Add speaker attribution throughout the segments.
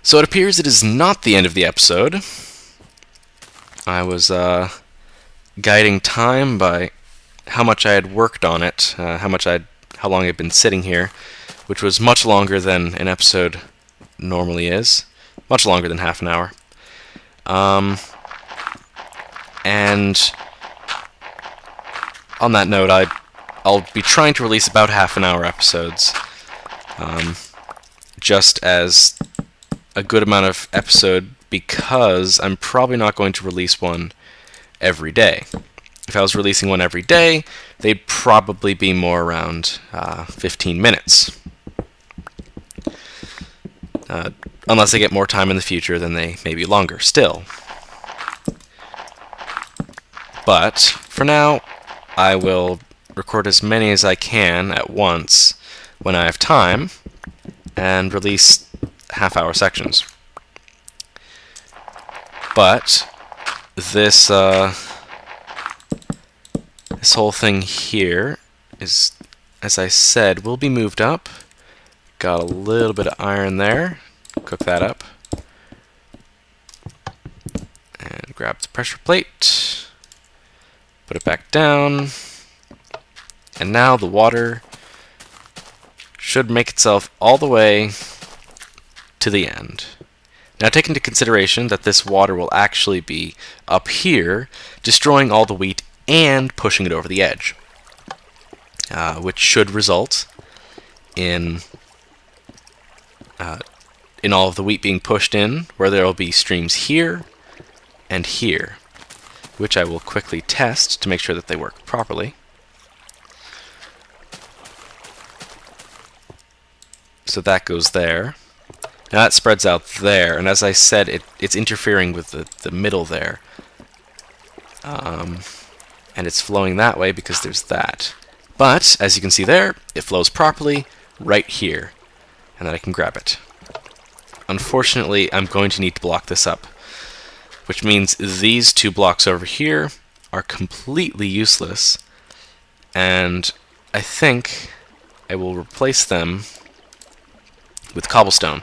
Speaker 1: So it appears it is not the end of the episode. I was guiding time by how much I had worked on it, how long I'd been sitting here, which was much longer than an episode normally is, much longer than half an hour. And on that note, I'll be trying to release about half-an-hour episodes, just as a good amount of episode, because I'm probably not going to release one every day. If I was releasing one every day, they'd probably be more around 15 minutes. Unless I get more time in the future, then they may be longer still. But for now, I will record as many as I can at once when I have time and release half-hour sections. But this this whole thing here is, as I said, will be moved up. Got a little bit of iron there. Cook that up. And grab the pressure plate. Put it back down. And now the water should make itself all the way to the end. Now take into consideration that this water will actually be up here, destroying all the wheat and pushing it over the edge, which should result in all of the wheat being pushed in, where there will be streams here and here, which I will quickly test to make sure that they work properly. So that goes there. Now that spreads out there, and as I said, it's interfering with the middle there. And it's flowing that way because there's that. But, as you can see there, it flows properly right here, and then I can grab it. Unfortunately, I'm going to need to block this up, which means these two blocks over here are completely useless, and I think I will replace them with cobblestone.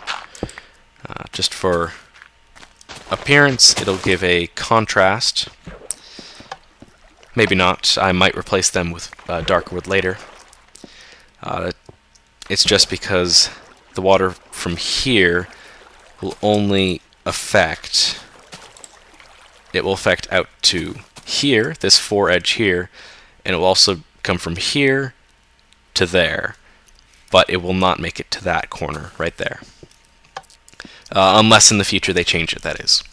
Speaker 1: Just for appearance, it'll give a contrast. Maybe not. I might replace them with darker wood later. It's just because the water from here will only affect... It will affect out to here, this 4 edge here, and it will also come from here to there, but it will not make it to that corner right there. Unless in the future they change it, that is.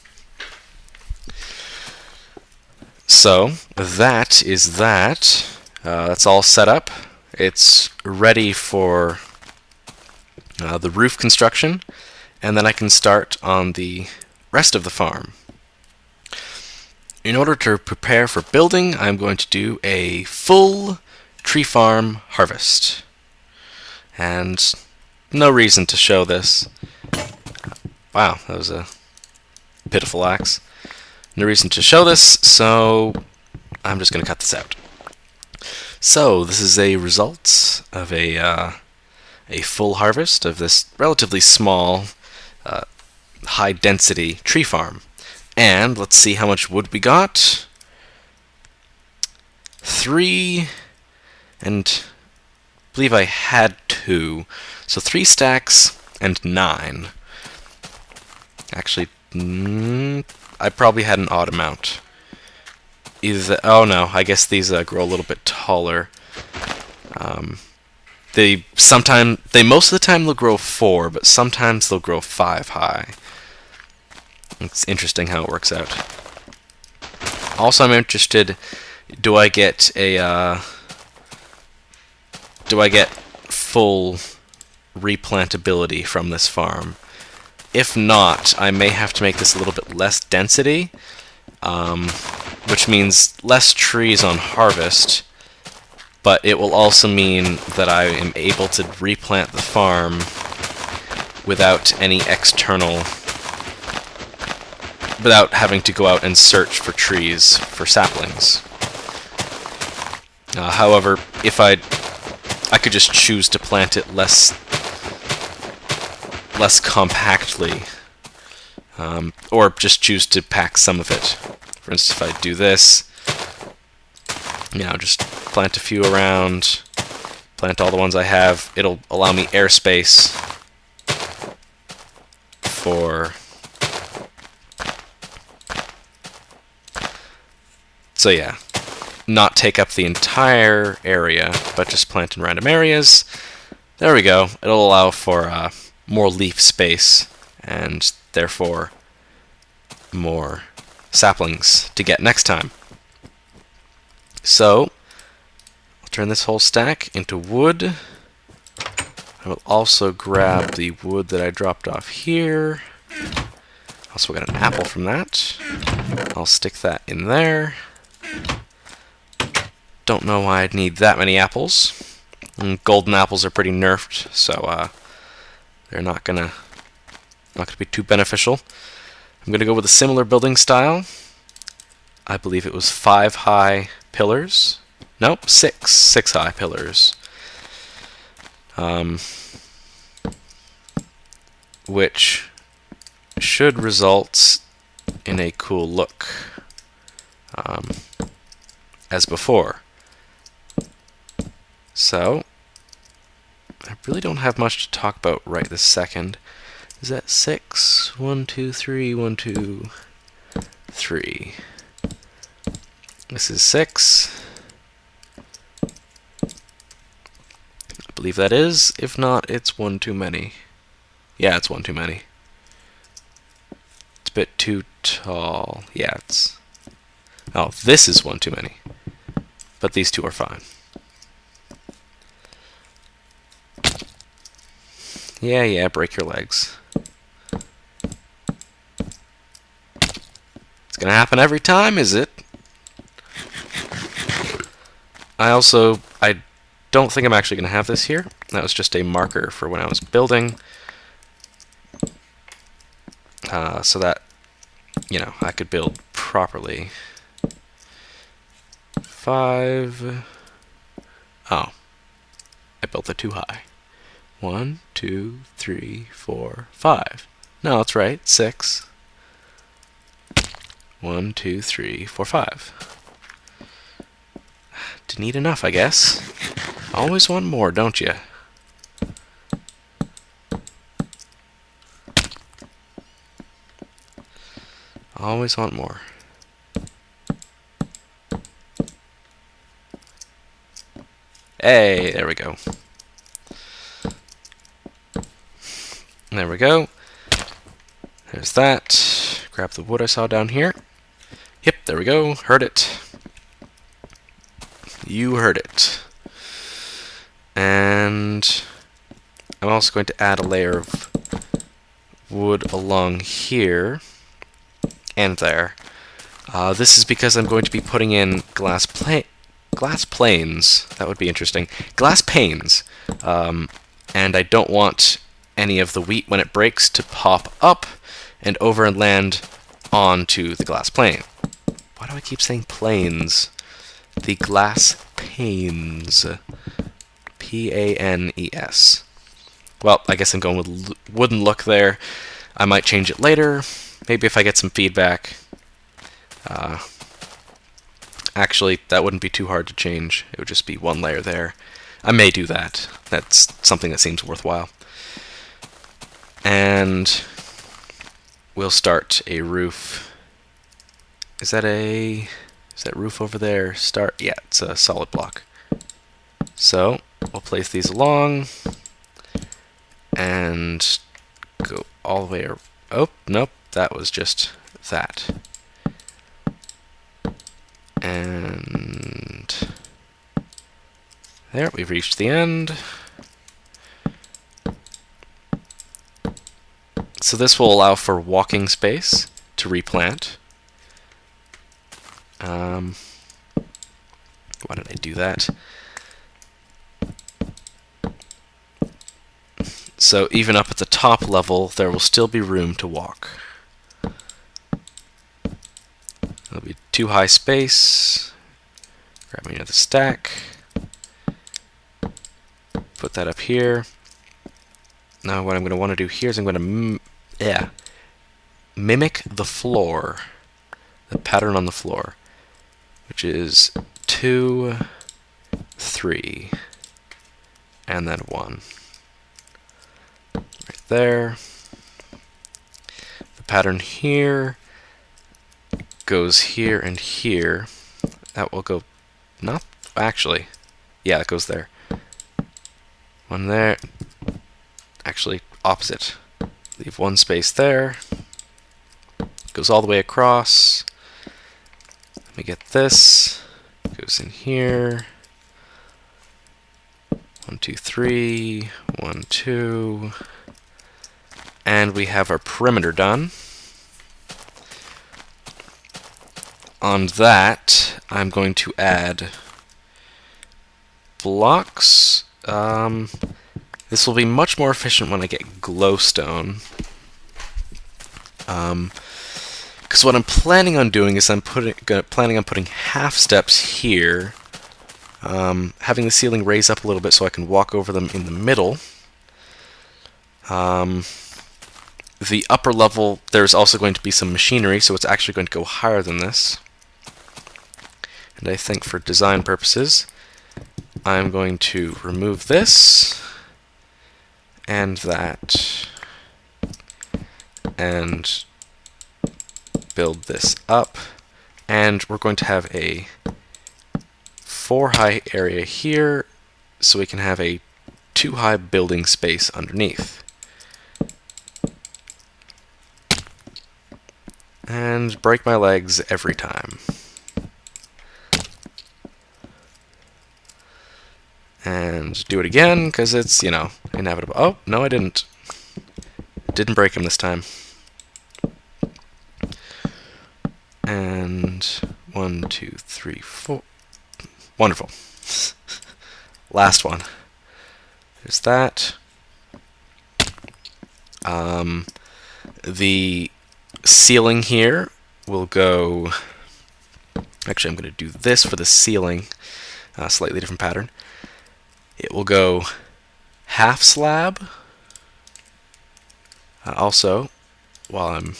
Speaker 1: So, that is that. That's all set up. It's ready for the roof construction, and then I can start on the rest of the farm. In order to prepare for building, I'm going to do a full tree farm harvest. And no reason to show this. Wow, that was a pitiful axe. No reason to show this, so I'm just going to cut this out. So, this is a result of a full harvest of this relatively small, high-density tree farm. And let's see how much wood we got. 3, and I believe I had 2. So 3 stacks and 9. Actually, I probably had an odd amount. Oh no, I guess these grow a little bit taller. They most of the time they'll grow 4, but sometimes they'll grow 5 high. It's interesting how it works out. Also, I'm interested, do I get full replantability from this farm? If not, I may have to make this a little bit less density, which means less trees on harvest, but it will also mean that I am able to replant the farm without any external... without having to go out and search for trees, for saplings. However, if I could just choose to plant it less compactly or just choose to pack some of it. For instance, if I do this, just plant a few around, plant all the ones I have, it'll allow me airspace for... So yeah, not take up the entire area, but just plant in random areas. There we go. It'll allow for more leaf space, and therefore more saplings to get next time. So, I'll turn this whole stack into wood. I will also grab the wood that I dropped off here. Also got an apple from that. I'll stick that in there. Don't know why I'd need that many apples. And golden apples are pretty nerfed, so they're not gonna be too beneficial. I'm gonna go with a similar building style. I believe it was 5 high pillars. Nope, 6 high pillars. Which should result in a cool look, as before. So, I really don't have much to talk about right this second. Is that 6? 1, 2, 3, 1, 2, 3. This is 6. I believe that is. If not, it's 1 too many. Yeah, it's 1 too many. It's a bit too tall. Yeah, it's... Oh, this is 1 too many. But these two are fine. Yeah, break your legs. It's gonna happen every time, is it? I don't think I'm actually gonna have this here. That was just a marker for when I was building. So that, I could build properly. 5... Oh. I built it too high. 1, 2, 3, 4, 5. No, that's right. 6. 1, 2, 3, 4, 5. Didn't need enough, I guess. Always want more, don't you? Always want more. Hey, there we go. There we go. There's that. Grab the wood I saw down here. Yep, there we go. Heard it. You heard it. And I'm also going to add a layer of wood along here and there. This is because I'm going to be putting in glass planes. That would be interesting. Glass panes. And I don't want any of the wheat when it breaks to pop up and over and land onto the glass plane. Why do I keep saying planes? The glass panes. P-A-N-E-S. Well, I guess I'm going with wooden look there. I might change it later. Maybe if I get some feedback. Actually, that wouldn't be too hard to change. It would just be one layer there. I may do that. That's something that seems worthwhile. And we'll start a roof. Is that roof over there? Yeah, it's a solid block. So we'll place these along and go all the way. Oh, nope, that was just that. And there, we've reached the end. So this will allow for walking space to replant. Why did I do that? So even up at the top level, there will still be room to walk. There'll be 2 high space. Grab me another stack. Put that up here. Now what I'm going to want to do here is I'm going to mimic the floor, the pattern on the floor, which is 2, 3, and then 1. Right there. The pattern here goes here and here. That will go, not actually, yeah, it goes there. One there, actually opposite. Leave one space there. Goes all the way across. Let me get this. Goes in here. 1, 2, 3. 1, 2. And we have our perimeter done. On that, I'm going to add blocks. This will be much more efficient when I get glowstone. Because what I'm planning on doing is planning on putting half steps here, having the ceiling raise up a little bit so I can walk over them in the middle. The upper level, there's also going to be some machinery, so it's actually going to go higher than this. And I think for design purposes, I'm going to remove this and that and build this up. And we're going to have a 4 high area here so we can have a 2 high building space underneath. And break my legs every time. And do it again, because it's, you know, inevitable. Oh, no, I didn't. Didn't break him this time. And 1, 2, 3, 4. Wonderful. Last one. There's that. The ceiling here will go... Actually, I'm going to do this for the ceiling. Slightly different pattern. It will go half slab. Also, while I'm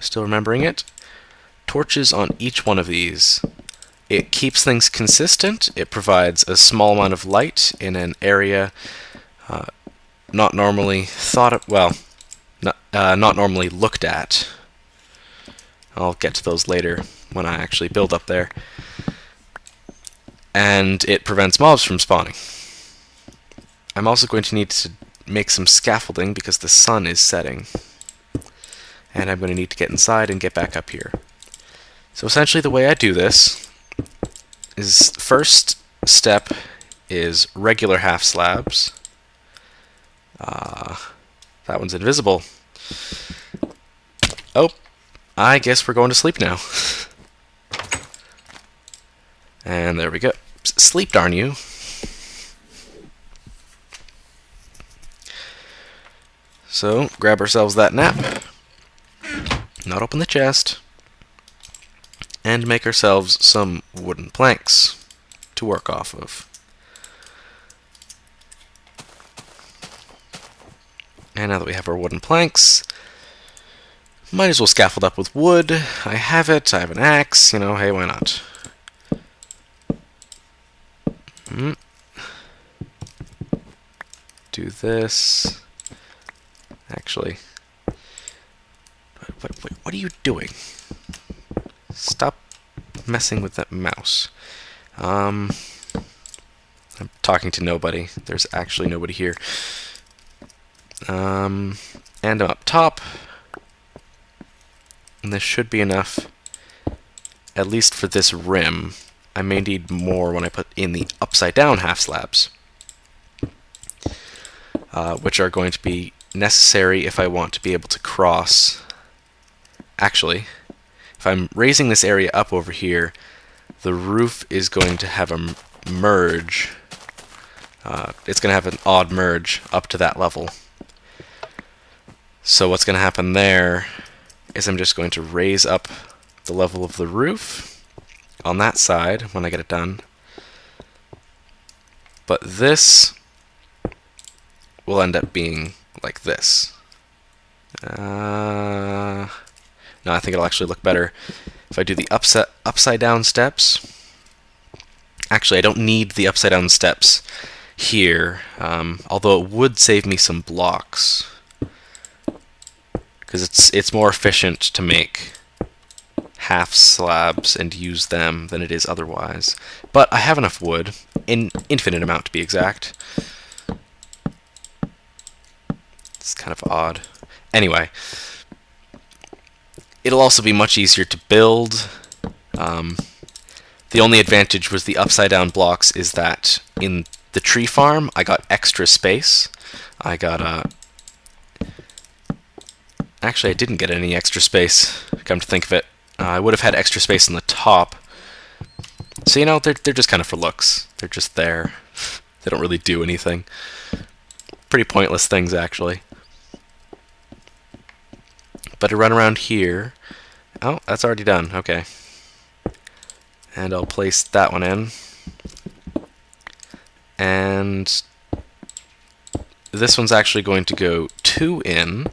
Speaker 1: still remembering it, torches on each one of these. It keeps things consistent. It provides a small amount of light in an area not normally thought of, well, not normally looked at. I'll get to those later when I actually build up there. And it prevents mobs from spawning. I'm also going to need to make some scaffolding because the sun is setting. And I'm going to need to get inside and get back up here. So essentially the way I do this is first step is regular half slabs. That one's invisible. Oh, I guess we're going to sleep now. And there we go. Sleep, darn you. So, grab ourselves that nap. Not open the chest. And make ourselves some wooden planks to work off of. And now that we have our wooden planks, might as well scaffold up with wood. I have it, I have an axe, you know, hey, why not? Do this. Actually, wait, what are you doing? Stop messing with that mouse. I'm talking to nobody. There's actually nobody here. And I'm up top. And this should be enough, at least for this rim. I may need more when I put in the upside down half slabs, which are going to be necessary if I want to be able to cross. Actually, if I'm raising this area up over here, the roof is going to have a merge. It's going to have an odd merge up to that level. So what's going to happen there is I'm just going to raise up the level of the roof on that side when I get it done. But this will end up being like this. No, I think it'll actually look better if I do the upside down steps. Actually, I don't need the upside down steps here, although it would save me some blocks, because it's more efficient to make half slabs and use them than it is otherwise. But I have enough wood, in infinite amount to be exact. It's kind of odd. Anyway, it'll also be much easier to build. The only advantage was the upside down blocks is that in the tree farm I got extra space. I got actually I didn't get any extra space, come to think of it. I would have had extra space on the top. So, you know, they're just kind of for looks. They're just there. They don't really do anything. Pretty pointless things, actually. But to run around here... Oh, that's already done. Okay. And I'll place that one in. And this one's actually going to go 2 in,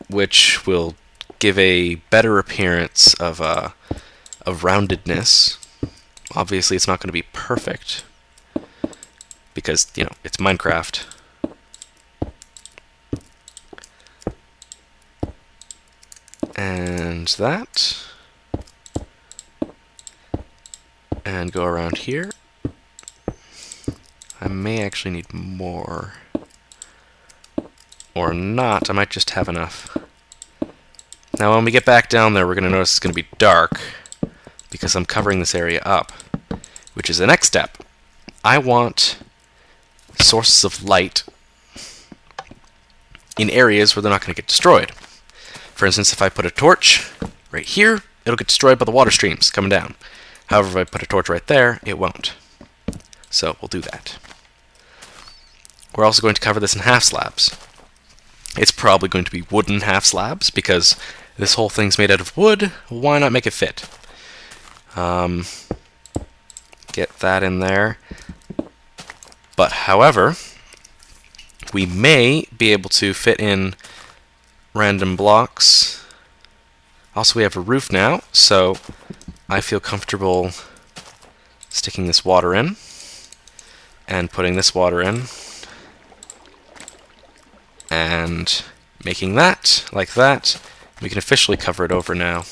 Speaker 1: which will give a better appearance of roundedness. Obviously, it's not going to be perfect because, you know, it's Minecraft. And that. And go around here. I may actually need more. Or not. I might just have enough. Now when we get back down there, we're going to notice it's going to be dark because I'm covering this area up, which is the next step. I want sources of light in areas where they're not going to get destroyed. For instance, if I put a torch right here, it'll get destroyed by the water streams coming down. However, if I put a torch right there, it won't. So we'll do that. We're also going to cover this in half slabs. It's probably going to be wooden half slabs because this whole thing's made out of wood. Why not make it fit? Get that in there. But however, we may be able to fit in random blocks. Also, we have a roof now, so I feel comfortable sticking this water in and putting this water in and making that like that. We can officially cover it over now.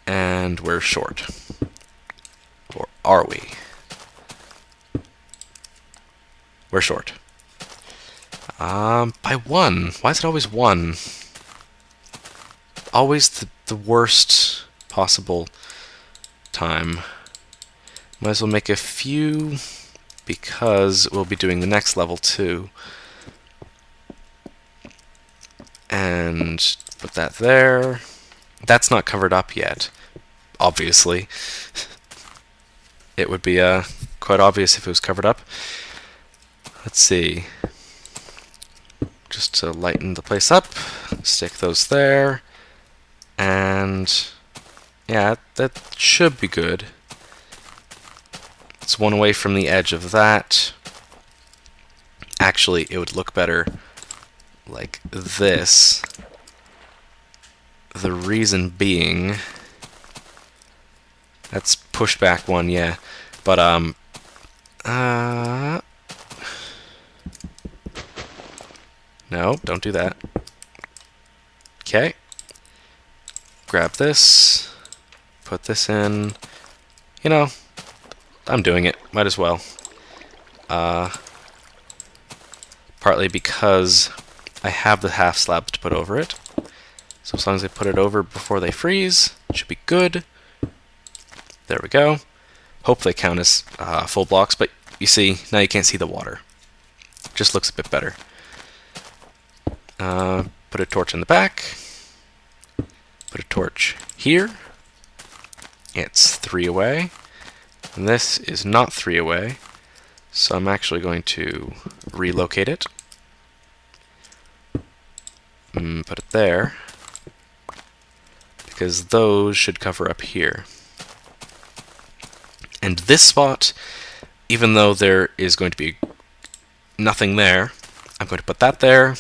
Speaker 1: And we're short. Or are we? We're short. By 1. Why is it always 1? Always the worst possible time. Might as well make a few because we'll be doing the next level too. And put that there. That's not covered up yet, obviously. It would be quite obvious if it was covered up. Let's see. Just to lighten the place up, stick those there. And yeah, that should be good. It's one away from the edge of that. Actually, it would look better like this. The reason being, that's pushed back 1, yeah. But no, don't do that. Okay. Grab this, put this in. You know, I'm doing it. Might as well. Partly because I have the half slabs to put over it. So as long as I put it over before they freeze, it should be good. There we go. Hope they count as full blocks, but you see, now you can't see the water. Just looks a bit better. Put a torch in the back. Put a torch here. It's 3 away. And this is not 3 away. So I'm actually going to relocate it. Put it there. Because those should cover up here. And this spot, even though there is going to be nothing there, I'm going to put that there.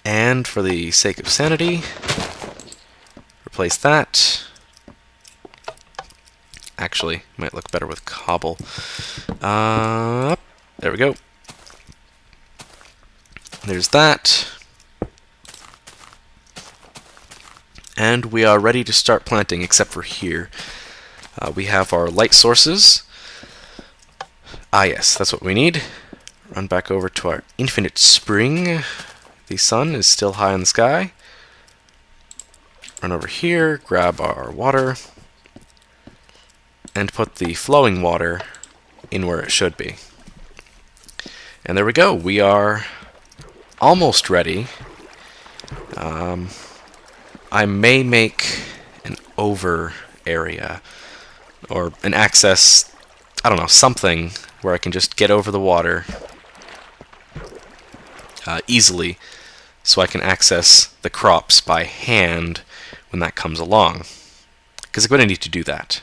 Speaker 1: And for the sake of sanity, replace that. Actually, might look better with cobble. There we go. There's that. And we are ready to start planting, except for here. We have our light sources. Ah, yes, that's what we need. Run back over to our infinite spring. The sun is still high in the sky. Run over here, grab our water, and put the flowing water in where it should be. And there we go. We are almost ready. I may make an over area or an access, I don't know, something where I can just get over the water easily so I can access the crops by hand when that comes along. Because I'm going to need to do that.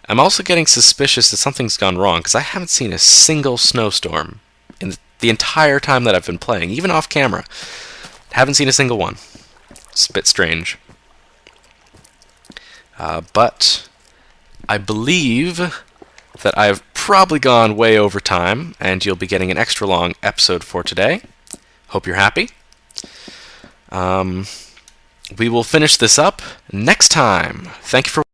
Speaker 1: I'm also getting suspicious that something's gone wrong because I haven't seen a single snowstorm in the entire time that I've been playing, even off camera. Haven't seen a single one. It's a bit strange. But I believe that I've probably gone way over time, and you'll be getting an extra long episode for today. Hope you're happy. We will finish this up next time. Thank you for